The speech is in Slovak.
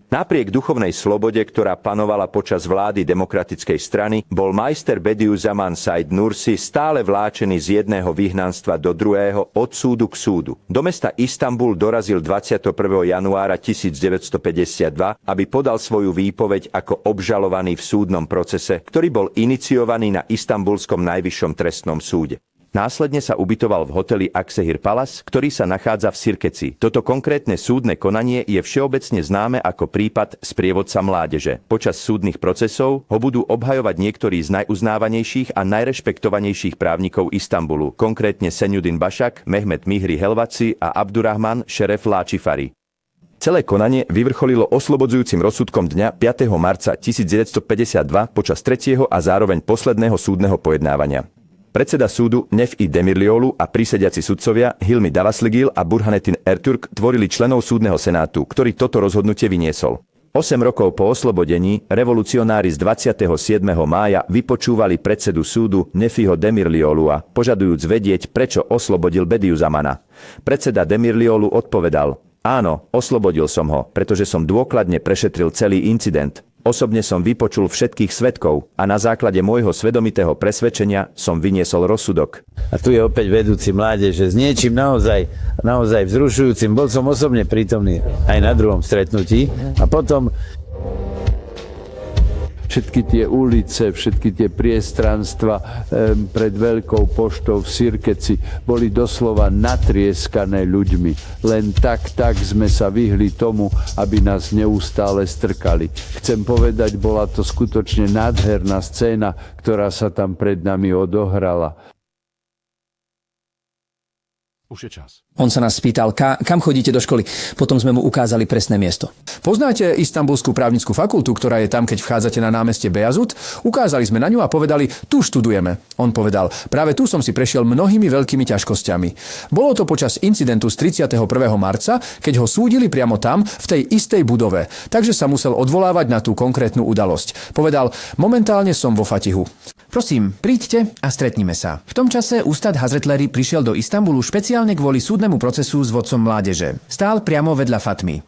Napriek duchovnej slobode, ktorá panovala počas vlády demokratickej strany, bol majster Bediüzzaman Said Nursi stále vláčený z jedného vyhnanstva do druhého, od súdu k súdu. Do mesta Istanbul dorazil 21. januára 1952, aby podal svoju výpoveď ako obžalovaný v súdnom procese, ktorý bol iniciovaný na Istanbulskom najvyššom trestnom súde. Následne sa ubytoval v hoteli Aksehir Palace, ktorý sa nachádza v Sirkeci. Toto konkrétne súdne konanie je všeobecne známe ako prípad sprievodca mládeže. Počas súdnych procesov ho budú obhajovať niektorí z najuznávanejších a najrešpektovanejších právnikov Istanbulu, konkrétne Senjudin Başak, Mehmet Mihri Helvaci a Abdurrahman Šeref Láčifari. Celé konanie vyvrcholilo oslobodzujúcim rozsudkom dňa 5. marca 1952 počas tretieho a zároveň posledného súdneho pojednávania. Predseda súdu Nefi Demirliolu a prísediaci sudcovia Hilmi Davasligil a Burhanettin Ertürk tvorili členov súdneho senátu, ktorý toto rozhodnutie vyniesol. 8 rokov po oslobodení revolucionári z 27. mája vypočúvali predsedu súdu Nefiho Demirliolua, požadujúc vedieť, prečo oslobodil Bediüzzamana. Predseda Demirliolu odpovedal: áno, oslobodil som ho, pretože som dôkladne prešetril celý incident. Osobne som vypočul všetkých svedkov a na základe môjho svedomitého presvedčenia som vyniesol rozsudok. A tu je opäť vedúci mládeže s niečím naozaj vzrušujúcim. Bol som osobne prítomný aj na druhom stretnutí a potom všetky tie ulice, všetky tie priestranstva pred Veľkou poštou v Sirkeci boli doslova natrieskané ľuďmi. Len tak sme sa vyhli tomu, aby nás neustále strkali. Chcem povedať, bola to skutočne nádherná scéna, ktorá sa tam pred nami odohrala. Už je čas. On sa nás spýtal, kam chodíte do školy. Potom sme mu ukázali presné miesto. Poznáte Istanbulskú právnickú fakultu, ktorá je tam, keď vchádzate na námestie Bejazut? Ukázali sme na ňu a povedali, tu študujeme. On povedal, práve tu som si prešiel mnohými veľkými ťažkosťami. Bolo to počas incidentu z 31. marca, keď ho súdili priamo tam, v tej istej budove. Takže sa musel odvolávať na tú konkrétnu udalosť. Povedal, momentálne som vo Fatihu. Prosím, príďte a stretnime sa. V tom čase Ustad Hazretleri prišiel do Istanbulu špeciálne kvôli súdnemu procesu s vodcom mládeže. Stál priamo vedľa Fatmy.